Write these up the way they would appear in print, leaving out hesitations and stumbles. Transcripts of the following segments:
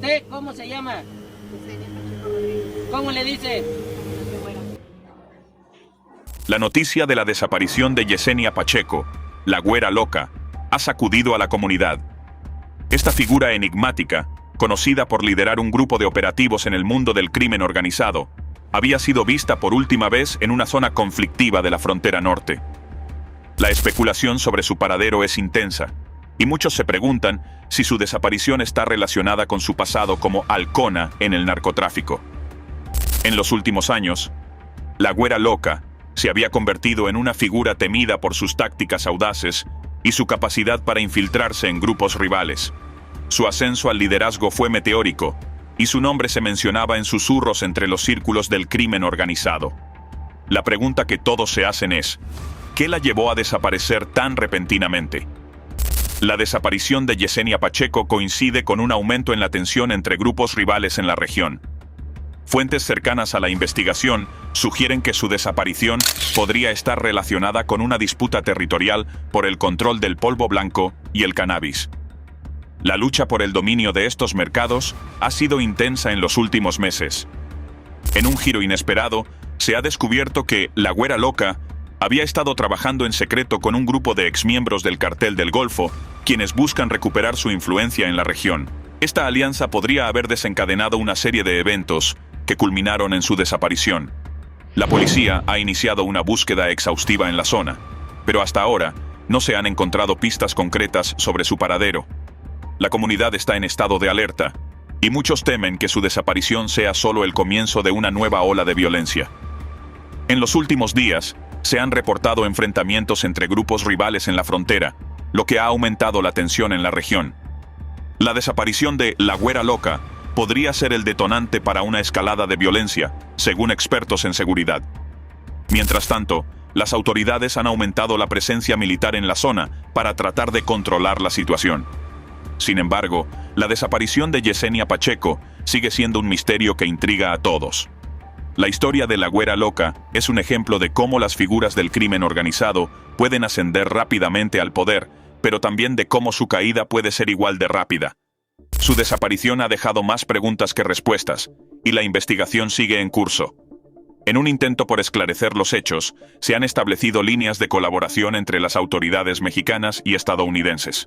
¿Usted cómo se llama? ¿Cómo le dice? La noticia de la desaparición de Yesenia Pacheco, la güera loca, ha sacudido a la comunidad. Esta figura enigmática, conocida por liderar un grupo de operativos en el mundo del crimen organizado, había sido vista por última vez en una zona conflictiva de la frontera norte. La especulación sobre su paradero es intensa, y muchos se preguntan si su desaparición está relacionada con su pasado como halcona en el narcotráfico. En los últimos años, la güera loca se había convertido en una figura temida por sus tácticas audaces y su capacidad para infiltrarse en grupos rivales. Su ascenso al liderazgo fue meteórico, y su nombre se mencionaba en susurros entre los círculos del crimen organizado. La pregunta que todos se hacen es, ¿qué la llevó a desaparecer tan repentinamente? La desaparición de Yesenia Pacheco coincide con un aumento en la tensión entre grupos rivales en la región. Fuentes cercanas a la investigación sugieren que su desaparición podría estar relacionada con una disputa territorial por el control del polvo blanco y el cannabis. La lucha por el dominio de estos mercados ha sido intensa en los últimos meses. En un giro inesperado, se ha descubierto que la güera loca había estado trabajando en secreto con un grupo de exmiembros del Cartel del Golfo, quienes buscan recuperar su influencia en la región. Esta alianza podría haber desencadenado una serie de eventos que culminaron en su desaparición. La policía ha iniciado una búsqueda exhaustiva en la zona, pero hasta ahora no se han encontrado pistas concretas sobre su paradero. La comunidad está en estado de alerta, y muchos temen que su desaparición sea solo el comienzo de una nueva ola de violencia. En los últimos días, se han reportado enfrentamientos entre grupos rivales en la frontera, lo que ha aumentado la tensión en la región. La desaparición de la güera loca podría ser el detonante para una escalada de violencia, según expertos en seguridad. Mientras tanto, las autoridades han aumentado la presencia militar en la zona para tratar de controlar la situación. Sin embargo, la desaparición de Yesenia Pacheco sigue siendo un misterio que intriga a todos. La historia de la güera loca es un ejemplo de cómo las figuras del crimen organizado pueden ascender rápidamente al poder, pero también de cómo su caída puede ser igual de rápida. Su desaparición ha dejado más preguntas que respuestas, y la investigación sigue en curso. En un intento por esclarecer los hechos, se han establecido líneas de colaboración entre las autoridades mexicanas y estadounidenses.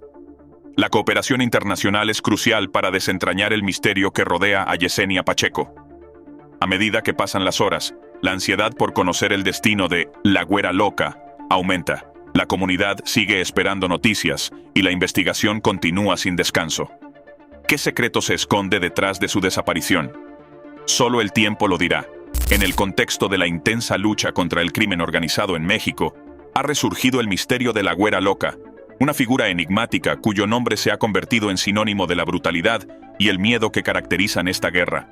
La cooperación internacional es crucial para desentrañar el misterio que rodea a Yesenia Pacheco. A medida que pasan las horas, la ansiedad por conocer el destino de la güera loca aumenta. La comunidad sigue esperando noticias y la investigación continúa sin descanso. ¿Qué secreto se esconde detrás de su desaparición? Solo el tiempo lo dirá. En el contexto de la intensa lucha contra el crimen organizado en México, ha resurgido el misterio de la güera loca, una figura enigmática cuyo nombre se ha convertido en sinónimo de la brutalidad y el miedo que caracterizan esta guerra.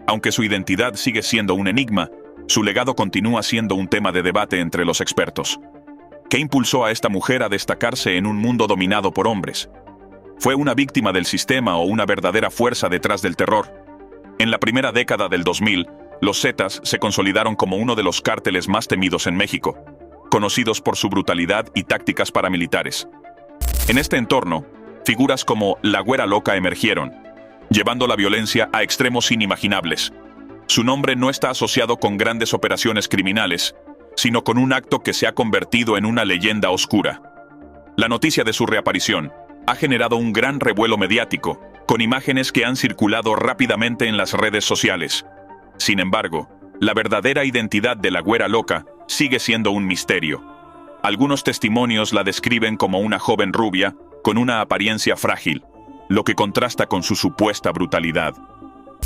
Aunque su identidad sigue siendo un enigma, su legado continúa siendo un tema de debate entre los expertos. ¿Qué impulsó a esta mujer a destacarse en un mundo dominado por hombres? ¿Fue una víctima del sistema o una verdadera fuerza detrás del terror? En la primera década del 2000, los Zetas se consolidaron como uno de los cárteles más temidos en México, conocidos por su brutalidad y tácticas paramilitares. En este entorno, figuras como la güera loca emergieron, llevando la violencia a extremos inimaginables. Su nombre no está asociado con grandes operaciones criminales, sino con un acto que se ha convertido en una leyenda oscura. La noticia de su reaparición ha generado un gran revuelo mediático, con imágenes que han circulado rápidamente en las redes sociales. Sin embargo, la verdadera identidad de la güera loca sigue siendo un misterio. Algunos testimonios la describen como una joven rubia, con una apariencia frágil, lo que contrasta con su supuesta brutalidad.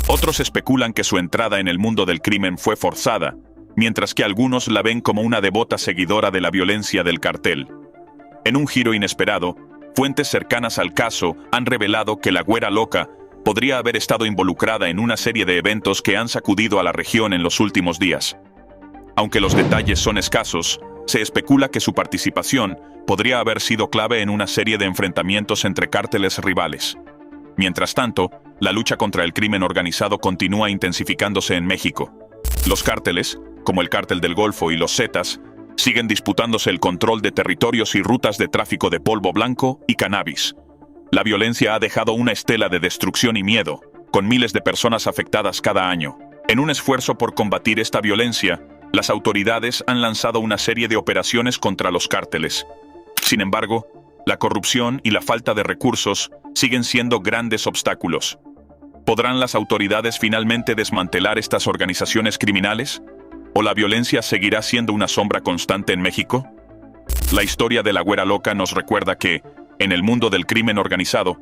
Otros especulan que su entrada en el mundo del crimen fue forzada, mientras que algunos la ven como una devota seguidora de la violencia del cartel. En un giro inesperado, fuentes cercanas al caso han revelado que la güera loca podría haber estado involucrada en una serie de eventos que han sacudido a la región en los últimos días. Aunque los detalles son escasos, se especula que su participación podría haber sido clave en una serie de enfrentamientos entre cárteles rivales. Mientras tanto, la lucha contra el crimen organizado continúa intensificándose en México. Los cárteles, como el Cártel del Golfo y los Zetas, siguen disputándose el control de territorios y rutas de tráfico de polvo blanco y cannabis. La violencia ha dejado una estela de destrucción y miedo, con miles de personas afectadas cada año. En un esfuerzo por combatir esta violencia, las autoridades han lanzado una serie de operaciones contra los cárteles. Sin embargo, la corrupción y la falta de recursos siguen siendo grandes obstáculos. ¿Podrán las autoridades finalmente desmantelar estas organizaciones criminales? ¿O la violencia seguirá siendo una sombra constante en México? La historia de la Güera Loca nos recuerda que, en el mundo del crimen organizado,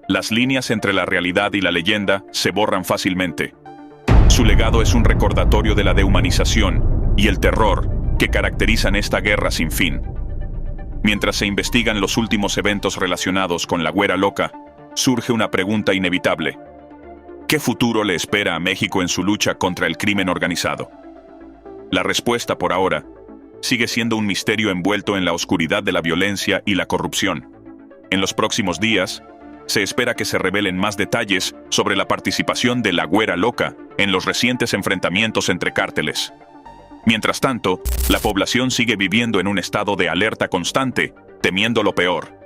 las líneas entre la realidad y la leyenda se borran fácilmente. Su legado es un recordatorio de la deshumanización y el terror que caracterizan esta guerra sin fin. Mientras se investigan los últimos eventos relacionados con la Güera Loca, surge una pregunta inevitable. ¿Qué futuro le espera a México en su lucha contra el crimen organizado? La respuesta, por ahora, sigue siendo un misterio envuelto en la oscuridad de la violencia y la corrupción. En los próximos días, se espera que se revelen más detalles sobre la participación de la Güera Loca en los recientes enfrentamientos entre cárteles. Mientras tanto, la población sigue viviendo en un estado de alerta constante, temiendo lo peor.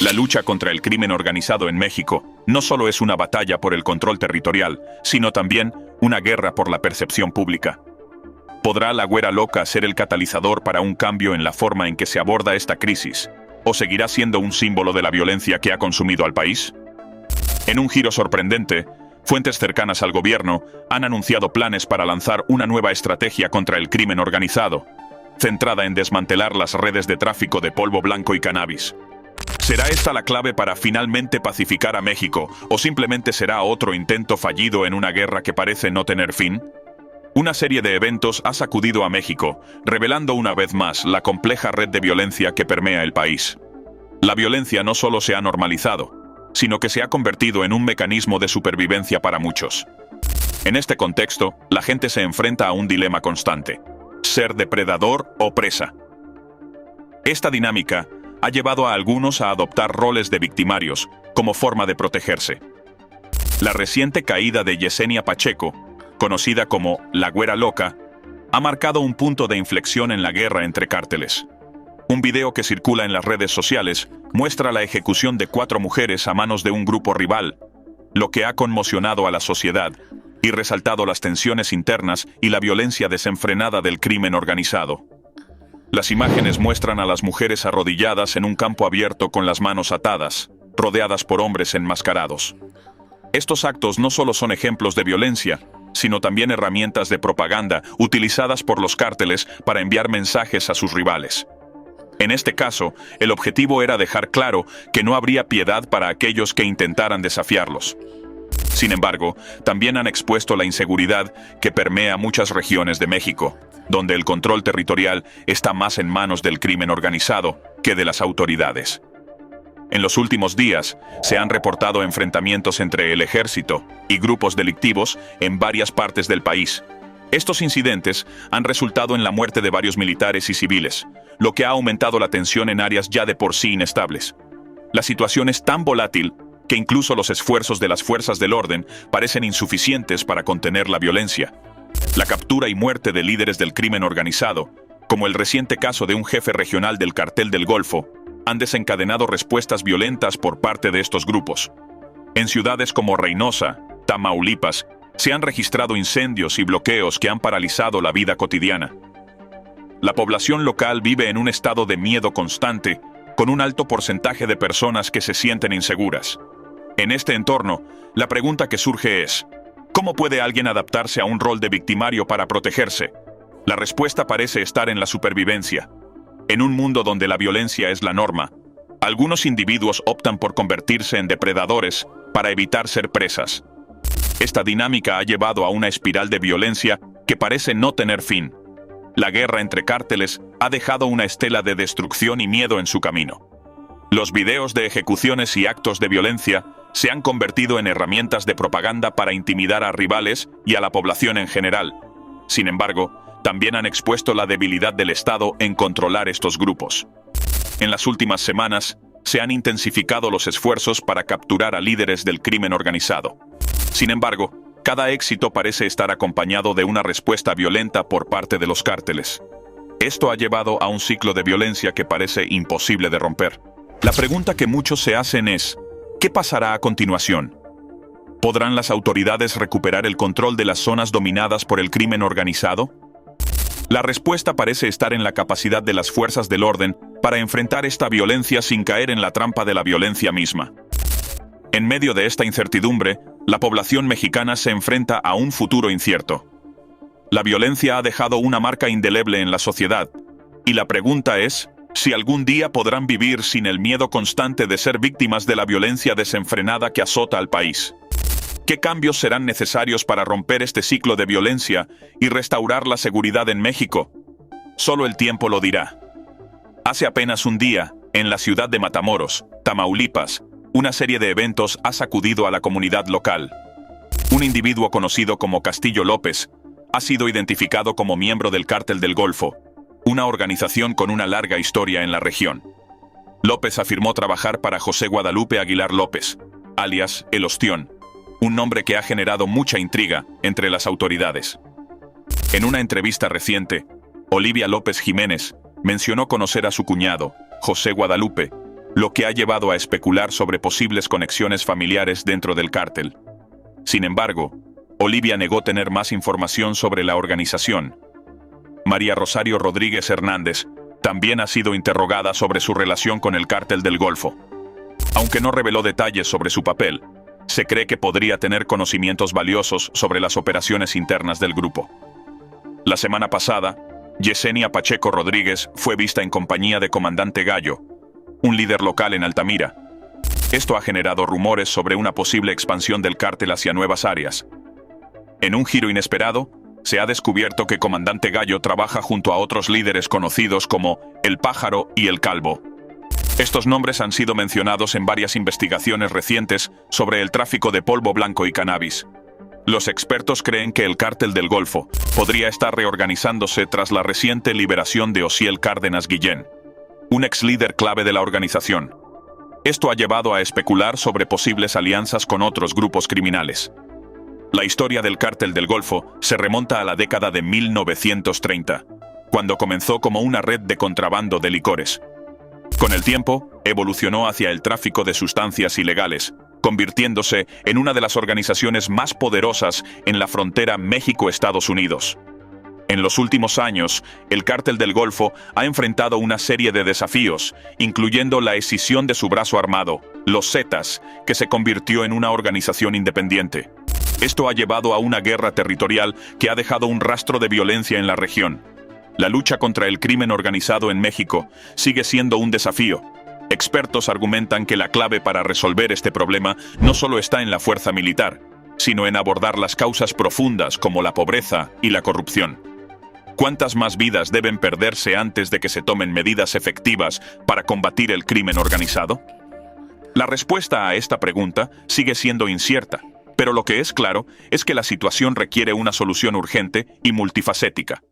La lucha contra el crimen organizado en México no solo es una batalla por el control territorial, sino también una guerra por la percepción pública. ¿Podrá la Güera Loca ser el catalizador para un cambio en la forma en que se aborda esta crisis? ¿O seguirá siendo un símbolo de la violencia que ha consumido al país? En un giro sorprendente, fuentes cercanas al gobierno han anunciado planes para lanzar una nueva estrategia contra el crimen organizado, centrada en desmantelar las redes de tráfico de polvo blanco y cannabis. ¿Será esta la clave para finalmente pacificar a México, o simplemente será otro intento fallido en una guerra que parece no tener fin? Una serie de eventos ha sacudido a México, revelando una vez más la compleja red de violencia que permea el país. La violencia no solo se ha normalizado, sino que se ha convertido en un mecanismo de supervivencia para muchos. En este contexto, la gente se enfrenta a un dilema constante: ser depredador o presa. Esta dinámica ha llevado a algunos a adoptar roles de victimarios como forma de protegerse. La reciente caída de Yesenia Pacheco, conocida como la Güera Loca, ha marcado un punto de inflexión en la guerra entre cárteles. Un video que circula en las redes sociales muestra la ejecución de 4 mujeres a manos de un grupo rival, lo que ha conmocionado a la sociedad y resaltado las tensiones internas y la violencia desenfrenada del crimen organizado. Las imágenes muestran a las mujeres arrodilladas en un campo abierto con las manos atadas, rodeadas por hombres enmascarados. Estos actos no solo son ejemplos de violencia, sino también herramientas de propaganda utilizadas por los cárteles para enviar mensajes a sus rivales. En este caso, el objetivo era dejar claro que no habría piedad para aquellos que intentaran desafiarlos. Sin embargo, también han expuesto la inseguridad que permea muchas regiones de México, donde el control territorial está más en manos del crimen organizado que de las autoridades. En los últimos días, se han reportado enfrentamientos entre el ejército y grupos delictivos en varias partes del país. Estos incidentes han resultado en la muerte de varios militares y civiles, lo que ha aumentado la tensión en áreas ya de por sí inestables. La situación es tan volátil que incluso los esfuerzos de las fuerzas del orden parecen insuficientes para contener la violencia. La captura y muerte de líderes del crimen organizado, como el reciente caso de un jefe regional del Cartel del Golfo, han desencadenado respuestas violentas por parte de estos grupos. En ciudades como Reynosa, Tamaulipas, se han registrado incendios y bloqueos que han paralizado la vida cotidiana. La población local vive en un estado de miedo constante, con un alto porcentaje de personas que se sienten inseguras. En este entorno, la pregunta que surge es: ¿cómo puede alguien adaptarse a un rol de victimario para protegerse? La respuesta parece estar en la supervivencia. En un mundo donde la violencia es la norma, algunos individuos optan por convertirse en depredadores para evitar ser presas. Esta dinámica ha llevado a una espiral de violencia que parece no tener fin. La guerra entre cárteles ha dejado una estela de destrucción y miedo en su camino. Los videos de ejecuciones y actos de violencia se han convertido en herramientas de propaganda para intimidar a rivales y a la población en general. Sin embargo, también han expuesto la debilidad del Estado en controlar estos grupos. En las últimas semanas, se han intensificado los esfuerzos para capturar a líderes del crimen organizado. Sin embargo, cada éxito parece estar acompañado de una respuesta violenta por parte de los cárteles. Esto ha llevado a un ciclo de violencia que parece imposible de romper. La pregunta que muchos se hacen es: ¿Qué pasará a continuación? ¿Podrán las autoridades recuperar el control de las zonas dominadas por el crimen organizado? La respuesta parece estar en la capacidad de las fuerzas del orden para enfrentar esta violencia sin caer en la trampa de la violencia misma. En medio de esta incertidumbre, la población mexicana se enfrenta a un futuro incierto. La violencia ha dejado una marca indeleble en la sociedad, y la pregunta es si algún día podrán vivir sin el miedo constante de ser víctimas de la violencia desenfrenada que azota al país. ¿Qué cambios serán necesarios para romper este ciclo de violencia y restaurar la seguridad en México? Solo el tiempo lo dirá. Hace apenas un día, en la ciudad de Matamoros, Tamaulipas, una serie de eventos ha sacudido a la comunidad local. Un individuo conocido como Castillo López ha sido identificado como miembro del Cártel del Golfo, una organización con una larga historia en la región. López afirmó trabajar para José Guadalupe Aguilar López, alias El Ostión, un nombre que ha generado mucha intriga entre las autoridades. En una entrevista reciente, Olivia López Jiménez mencionó conocer a su cuñado, José Guadalupe, lo que ha llevado a especular sobre posibles conexiones familiares dentro del cártel. Sin embargo, Olivia negó tener más información sobre la organización. María Rosario Rodríguez Hernández también ha sido interrogada sobre su relación con el Cártel del Golfo. Aunque no reveló detalles sobre su papel, se cree que podría tener conocimientos valiosos sobre las operaciones internas del grupo. La semana pasada, Yesenia Pacheco Rodríguez fue vista en compañía de Comandante Gallo, un líder local en Altamira. Esto ha generado rumores sobre una posible expansión del cártel hacia nuevas áreas. En un giro inesperado, se ha descubierto que Comandante Gallo trabaja junto a otros líderes conocidos como El Pájaro y El Calvo. Estos nombres han sido mencionados en varias investigaciones recientes sobre el tráfico de polvo blanco y cannabis. Los expertos creen que el Cártel del Golfo podría estar reorganizándose tras la reciente liberación de Osiel Cárdenas Guillén, un ex líder clave de la organización. Esto ha llevado a especular sobre posibles alianzas con otros grupos criminales. La historia del Cártel del Golfo se remonta a la década de 1930, cuando comenzó como una red de contrabando de licores. Con el tiempo, evolucionó hacia el tráfico de sustancias ilegales, convirtiéndose en una de las organizaciones más poderosas en la frontera México-Estados Unidos. En los últimos años, el Cártel del Golfo ha enfrentado una serie de desafíos, incluyendo la escisión de su brazo armado, los Zetas, que se convirtió en una organización independiente. Esto ha llevado a una guerra territorial que ha dejado un rastro de violencia en la región. La lucha contra el crimen organizado en México sigue siendo un desafío. Expertos argumentan que la clave para resolver este problema no solo está en la fuerza militar, sino en abordar las causas profundas como la pobreza y la corrupción. ¿Cuántas más vidas deben perderse antes de que se tomen medidas efectivas para combatir el crimen organizado? La respuesta a esta pregunta sigue siendo incierta, pero lo que es claro es que la situación requiere una solución urgente y multifacética.